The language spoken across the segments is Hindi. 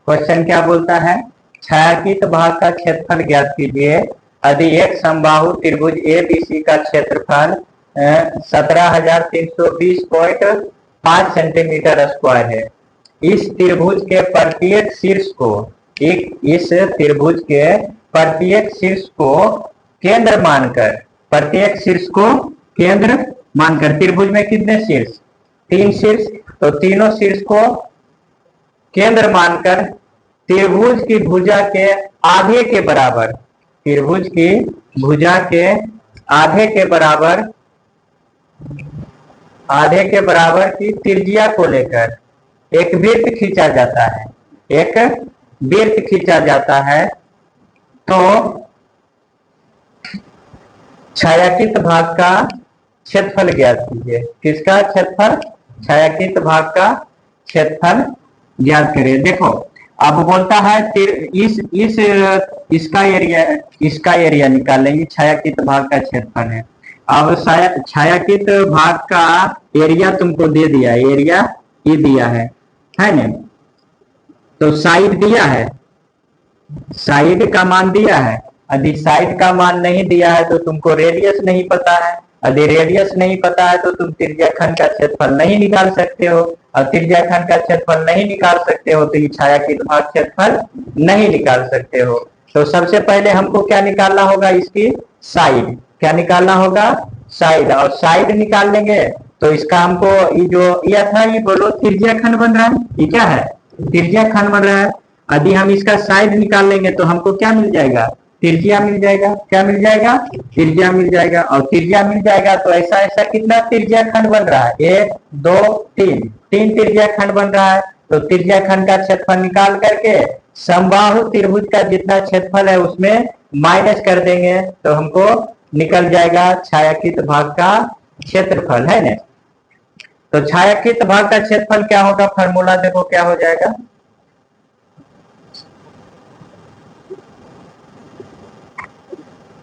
क्वेश्चन क्या बोलता है, छायांकित भाग का क्षेत्रफल ज्ञात कीजिए। यदि एक समबाहु त्रिभुज एबीसी का क्षेत्रफल 17,320.5 सेंटीमीटर स्क्वायर है। इस त्रिभुज के प्रत्येक शीर्ष को इस त्रिभुज के प्रत्येक शीर्ष को केंद्र मानकर, प्रत्येक शीर्ष को केंद्र मानकर, त्रिभुज में कितने शीर्ष, 3 शीर्ष, तो तीनों शीर्ष को केंद्र मानकर त्रिभुज की भुजा के आधे के बराबर, त्रिभुज की भुजा के आधे के बराबर की त्रिज्या को लेकर एक वृत्त खींचा जाता है, एक वृत्त खींचा जाता है। तो छायांकित भाग का क्षेत्रफल ज्ञात कीजिए। किसका क्षेत्रफल, छायांकित भाग का क्षेत्रफल ज्ञात करिए। देखो अब बोलता है इसका एरिया निकाल लेंगे, छायांकित भाग का क्षेत्रफल है। अब छायांकित भाग का एरिया तुमको दे दिया, एरिया ये दिया है ना, तो साइड दिया है, साइड का मान दिया है। यदि साइड का मान नहीं दिया है तो तुमको रेडियस नहीं पता है, यदि रेडियस नहीं पता है तो तुम त्रिज्याखंड का क्षेत्रफल नहीं निकाल सकते हो, और त्रिज्याखंड का क्षेत्रफल नहीं निकाल सकते हो तो ये छायांकित भाग क्षेत्रफल नहीं निकाल सकते हो। तो सबसे पहले हमको क्या निकालना होगा, इसकी साइड, क्या निकालना होगा, साइड, और साइड निकाल लेंगे तो इसका हमको ये जो यह था, ये बोलो त्रिज्याखंड बन रहा है, ये क्या है, त्रिज्याखंड बन रहा है। यदि हम इसका साइड निकाल लेंगे तो हमको क्या मिल जाएगा, त्रिज्या मिल जाएगा, क्या मिल जाएगा, त्रिज्या मिल जाएगा, और त्रिज्या मिल जाएगा तो ऐसा ऐसा कितना त्रिज्याखंड बन रहा है, 1 2 3 त्रिज्याखंड बन रहा है। तो त्रिज्याखंड का क्षेत्रफल निकाल करके समबाहु त्रिभुज का जितना क्षेत्रफल है उसमें माइनस कर देंगे तो हमको निकल जाएगा छायांकित भाग का क्षेत्रफल, है ना। तो छायांकित भाग का क्षेत्रफल क्या होगा, फॉर्मूला देखो क्या हो जाएगा,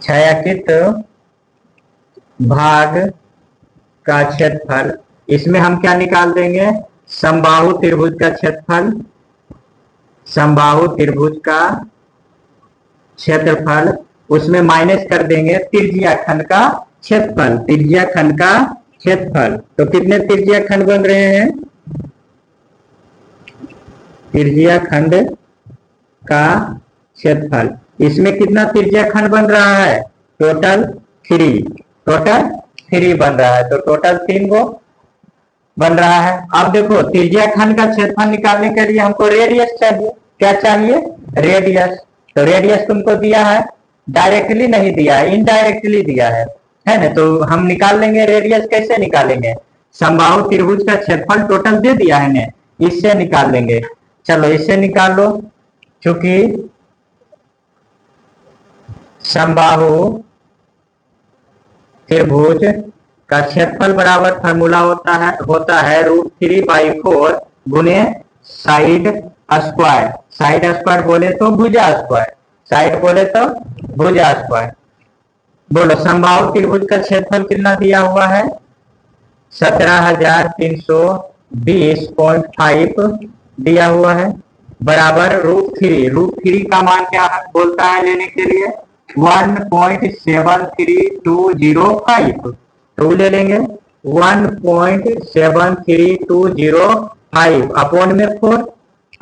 छायांकित भाग का क्षेत्रफल, इसमें हम क्या निकाल देंगे, समबाहु त्रिभुज का क्षेत्रफल, समबाहु त्रिभुज का क्षेत्रफल, उसमें माइनस कर देंगे त्रिज्याखंड का क्षेत्रफल, त्रिज्याखंड का क्षेत्रफल। तो कितने त्रिज्याखंड बन रहे हैं, त्रिज्याखंड का क्षेत्रफल, इसमें कितना त्रिज्याखंड बन रहा है, टोटल 3, टोटल 3 बन रहा है, तो टोटल 3 गो बन रहा है। अब देखो त्रिज्याखंड का क्षेत्रफल निकालने के लिए हमको रेडियस चाहिए, क्या चाहिए, रेडियस। तो रेडियस तुमको दिया है, डायरेक्टली नहीं दिया है, इनडायरेक्टली दिया है ना। तो हम निकाल लेंगे रेडियस, कैसे निकालेंगे, समबाहु त्रिभुज का क्षेत्रफल टोटल दे दिया है ना, इससे निकाल लेंगे। चलो इससे निकाल लो, क्योंकि समबाहु त्रिभुज का क्षेत्रफल बराबर फार्मूला होता है √3/4 गुने साइड स्क्वायर, साइड स्क्वायर बोले तो भुजा स्क्वायर, साइड बोले तो भुजा स्क्वायर। बोलो समबाहु त्रिभुज का क्षेत्रफल कितना दिया हुआ है, 17,320.5 दिया हुआ है, बराबर √3 का मान क्या बोलता है लेने के लिए, 1.73205, तो ले लेंगे 1.73205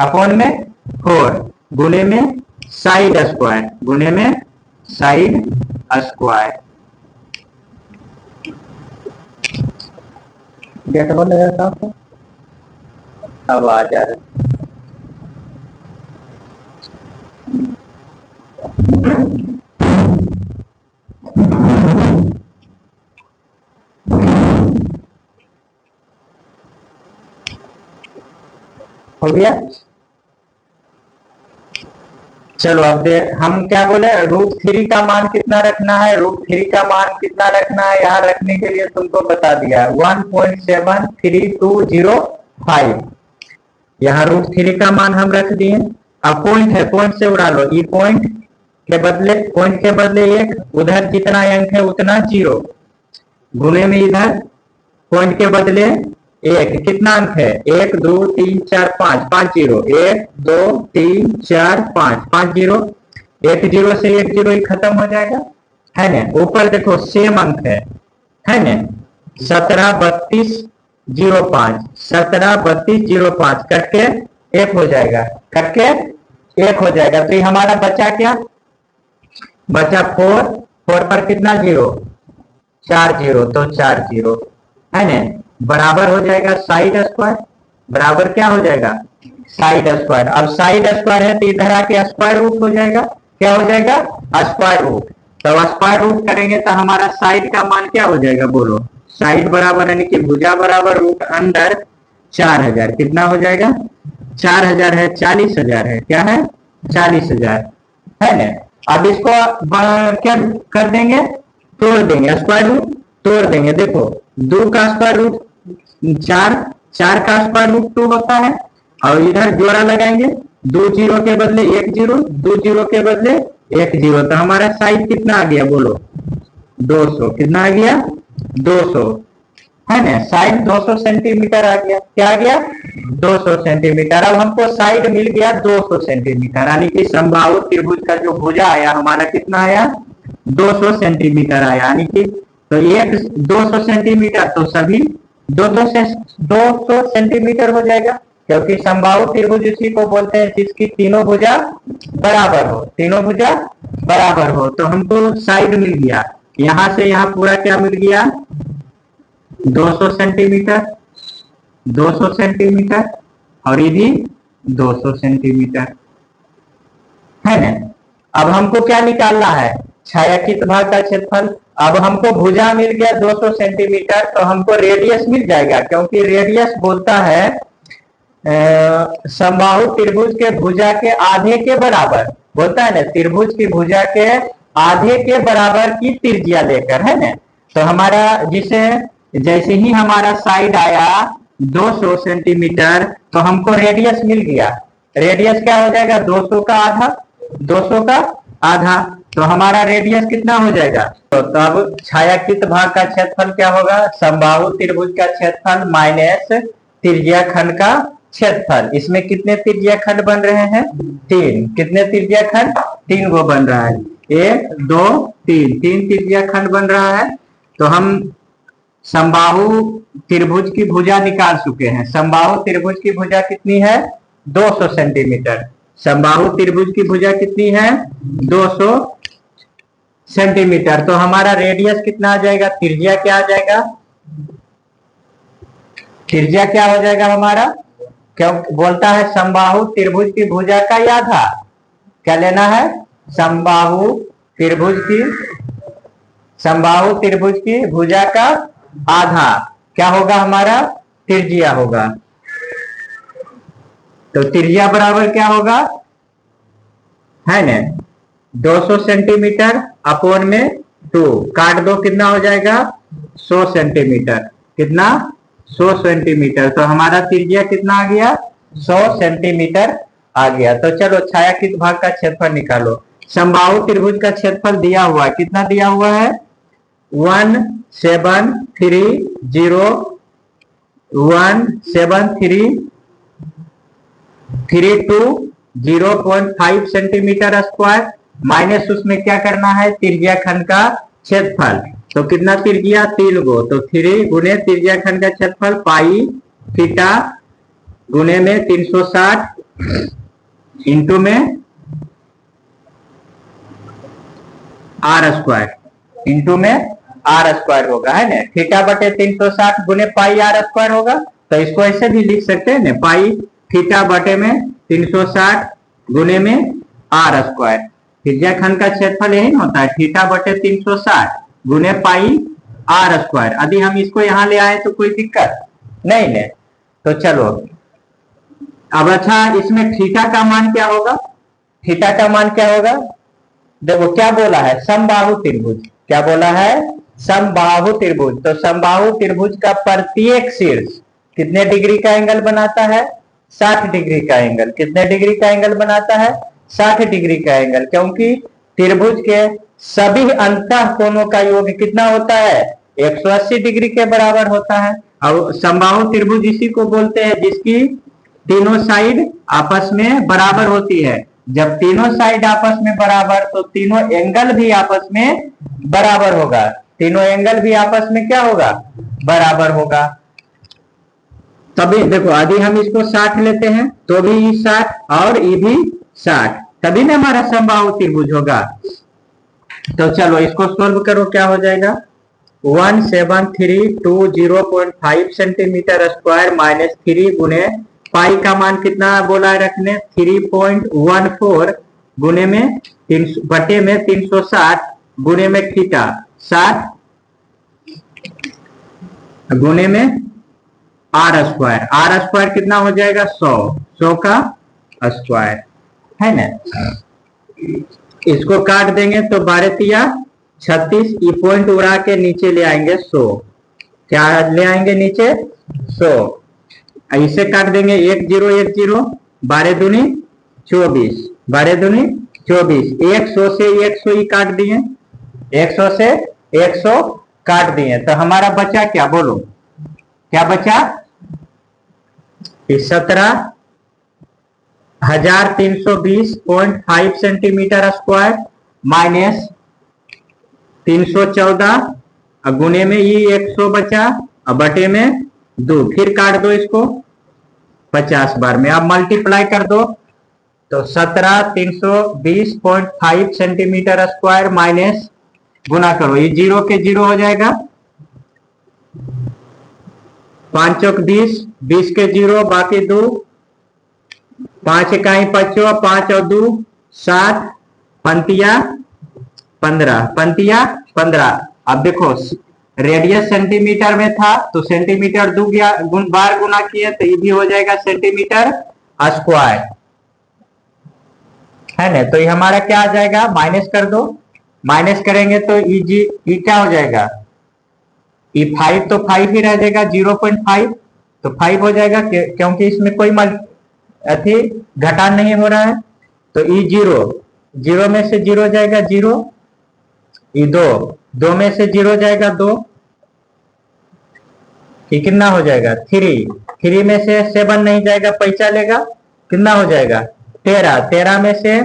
अपॉन में 4 गुने में साइड स्क्वायर, गुने में साइड स्क्वायर। गेट बंद है साहब, अब आ जा रहे हो गया। चलो अब हम क्या बोले, √3 का मान कितना रखना है, √3 का मान कितना रखना है, यहाँ रखने के लिए तुमको बता दिया 1.73205, यहाँ √3 का मान हम रख दिए। अब पॉइंट है, पॉइंट से उड़ा लो, ये पॉइंट के बदले 1, उधर जितना अंक है उतना 0, गुने में इधर पॉइंट के बदले एक कितना अंक है? 1 2 3 4 5, 5 जीरो, 1 2 3 4 5, 5 जीरो, एक जीरो से एक जीरो ही खत्म हो जाएगा, है ना। ऊपर देखो सेम अंक है ना, 173205, 173205 कट के एक हो जाएगा, कट के एक हो जाएगा। तो ये हमारा बचा क्या? बचा 4, 4 पर कितना जीरो? 4 जीरो, तो 4 जीरो, है ना, बराबर हो जाएगा साइड स्क्वायर, बराबर क्या हो जाएगा? Side square. अब साइड स्क्वायर है तो इधर आके स्क्वायर रूट हो जाएगा, क्या हो जाएगा? Square root. तो स्क्वायर रूट करेंगे तो हमारा साइड का मान क्या हो जाएगा? बोलो। साइड बराबर यानी कि भुजा बराबर रूट अंडर 4000, कितना हो जाएगा? 4000 है, 40,000 है, क्या है? 40,000, है ना। अब इसको क्या कर देंगे? तोड़ देंगे, स्क्वायर रूट तोड़ देंगे। देखो 2 का स्क्वायर रूट 4, 4 का स्क्वायर रूट 2 होता है, और इधर जोड़ा लगाएंगे, 2 जीरो के बदले 1 जीरो, 2 जीरो के बदले 1 जीरो, तो हमारा साइज कितना आ गया? बोलो 200, कितना आ गया? 200, है ना, साइड 200 सेंटीमीटर आ गया, क्या आ गया? 200 सेंटीमीटर। अब हमको साइड मिल गया 200 सेंटीमीटर, यानी कि समबाहु त्रिभुज का जो भुजा आया हमारा कितना आया? 200 सेंटीमीटर आया, यानी कि तो एक 200 सेंटीमीटर, तो सभी 200 सेंटीमीटर हो जाएगा, क्योंकि समबाहु त्रिभुज उसी को बोलते हैं जिसकी तीनों भुजा बराबर हो, तीनों भुजा बराबर हो। तो हमको साइड मिल गया, यहां से यहां पूरा क्या मिल गया? 200 सेंटीमीटर, 200 सेंटीमीटर, और ये भी 200 सेंटीमीटर, है ना। अब हमको क्या निकालना है? छायांकित भाग का क्षेत्रफल। अब हमको भुजा मिल गया 200 सेंटीमीटर, तो हमको रेडियस मिल जाएगा, क्योंकि रेडियस बोलता है समबाहु त्रिभुज के भुजा के आधे के बराबर, बोलता है ना, त्रिभुज की भुजा के आधे के बराबर की त्रिज्या लेकर, है ना। तो हमारा जिसे जैसे ही हमारा साइड आया 200 सेंटीमीटर, तो हमको रेडियस मिल गया। रेडियस क्या हो जाएगा? 200 का आधा, 200 का आधा, तो हमारा रेडियस कितना हो जाएगा? तो तब छायांकित भाग का क्षेत्रफल क्या होगा? समबाहु त्रिभुज का क्षेत्रफल माइनस त्रिज्या खंड का क्षेत्रफल। इसमें कितने त्रिज्या खंड बन रहे हैं? 3। कितने त्रिज्या खंड? 3 गो बन रहा है, 1 2 3, 3 त्रिज्या खंड बन रहा है। तो हम समबाहु त्रिभुज की भुजा निकाल चुके हैं। समबाहु त्रिभुज की भुजा कितनी है? 200 सेंटीमीटर। समबाहु त्रिभुज की भुजा कितनी है? 200 सेंटीमीटर। तो हमारा रेडियस कितना आ जाएगा? त्रिज्या क्या आ जाएगा? त्रिज्या क्या हो जाएगा हमारा? क्यों बोलता है समबाहु त्रिभुज की भुजा का आधा, क्या लेना है? समबाहु त्रिभुज की भुजा का आधा क्या होगा? हमारा त्रिज्या होगा। तो त्रिज्या बराबर क्या होगा? है ना, 200 सेंटीमीटर अपोन में 2, काट दो, कितना हो जाएगा? 100 सेंटीमीटर। कितना? 100 सेंटीमीटर। तो हमारा त्रिज्या कितना आ गया? 100 सेंटीमीटर आ गया। तो चलो छायांकित भाग का क्षेत्रफल निकालो। समबाहु त्रिभुज का क्षेत्रफल दिया हुआ है, कितना दिया हुआ है? 17332 सेंटीमीटर स्क्वायर, माइनस उसमें क्या करना है? त्रिज्या खंड का क्षेत्रफल। तो कितना त्रिज्या? 3 गो, तो 3 गुने त्रिज्या खंड का क्षेत्रफल पाई थीटा गुने में 360 इंटू में आर स्क्वायर, इंटू में आर स्क्वायर होगा, है ना। थीटा बटे 360 गुने पाई आर स्क्वायर होगा। तो इसको ऐसे भी लिख सकते हैं ना, पाई थीटा बटे में 360 गुने में आर स्क्वायर। त्रिज्या खंड का क्षेत्रफल यही होता है, थीटा बटे 360 गुने पाई आर स्क्वायर। यदि हम इसको यहां ले आए तो कोई दिक्कत नहीं है। तो चलो अब अच्छा, इसमें थीटा का मान क्या होगा? थीटा का मान क्या होगा? देखो क्या बोला है? समबाहु त्रिभुज। क्या बोला है? समबाहु त्रिभुज। तो समबाहु त्रिभुज का प्रत्येक शीर्ष कितने डिग्री का एंगल बनाता है? 60 डिग्री का एंगल। कितने डिग्री का एंगल बनाता है? 60 डिग्री का एंगल, क्योंकि त्रिभुज के सभी अंतः कोणों का योग कितना होता है? 180 डिग्री के बराबर होता है। अब समबाहु त्रिभुज इसी को बोलते हैं जिसकी तीनों साइड आपस में बराबर होती है। जब तीनों साइड आपस में बराबर तो तीनों एंगल भी आपस में बराबर होगा। तीनों एंगल भी आपस में क्या होगा? बराबर होगा। तभी देखो यदि हम इसको 60 लेते हैं तो भी ये 60 और ये भी 60, तभी ना हमारा समबाहु त्रिभुज होगा। तो चलो इसको सोल्व करो, क्या हो जाएगा? 1732.05 सेंटीमीटर स्क्वायर माइनस 3 गुने पाई का मान कितना बोला है रखने? 3.14 गुने में 300 बटे में 360 गुने में थीटा 60 गुने में आर स्क्वायर। आर स्क्वायर कितना हो जाएगा? 100 का स्क्वायर है ना। इसको काट देंगे तो 12×36, ये पॉइंट उड़ा के नीचे ले आएंगे 100। क्या ले आएंगे नीचे? 100। इसे काट देंगे 1 0 1 0, 12 दूनी 24, 12 दूनी 24। 100 से 100 ही काट दिए, 100 से 100 काट दिए तो हमारा बचा क्या? बोलो क्या बचा? 17,320.5 सेंटीमीटर स्क्वायर माइनस 314 गुने में ये 100 बचा और बटे में 2। फिर काट दो इसको 50 बार में, आप मल्टीप्लाई कर दो तो 17,320.5 सेंटीमीटर स्क्वायर माइनस गुना करो, ये 0 के 0 हो जाएगा, 5 चौक 20, 20 के 0 बाकी 2, 5 इकाई 5 और 2 7, पंतिया 15, पंतिया 15। अब देखो रेडियस सेंटीमीटर में था तो सेंटीमीटर बार गुना किए तो ये भी हो जाएगा सेंटीमीटर स्क्वायर है ना। तो ये हमारा क्या आ जाएगा? माइनस कर दो, माइनस करेंगे तो ये क्या हो जाएगा? ये 5 तो 5 ही रह जाएगा, 0.5 तो 5 हो जाएगा क्योंकि इसमें कोई अति घटान नहीं हो रहा है। तो ये 0 में से 0 जाएगा 0, ये 2 में से 0 जाएगा 2, ये कितना हो जाएगा? 3 में से 7 नहीं जाएगा, पैसा लेगा, कितना हो जाएगा? 13 में से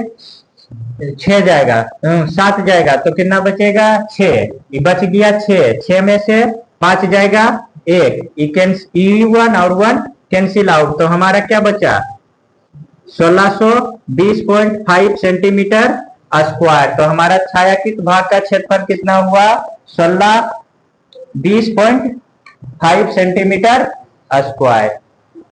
6 जाएगा 7 जाएगा तो कितना बचेगा? 6, ये बच गया 6 में से 5 जाएगा 1, ये 1 और 1 कैंसिल आउट तो हमारा क्या बचा? 1620.5 सेंटीमीटर स्क्वायर। तो हमारा छायांकित भाग का क्षेत्रफल कितना हुआ? 1620.5 सेंटीमीटर स्क्वायर।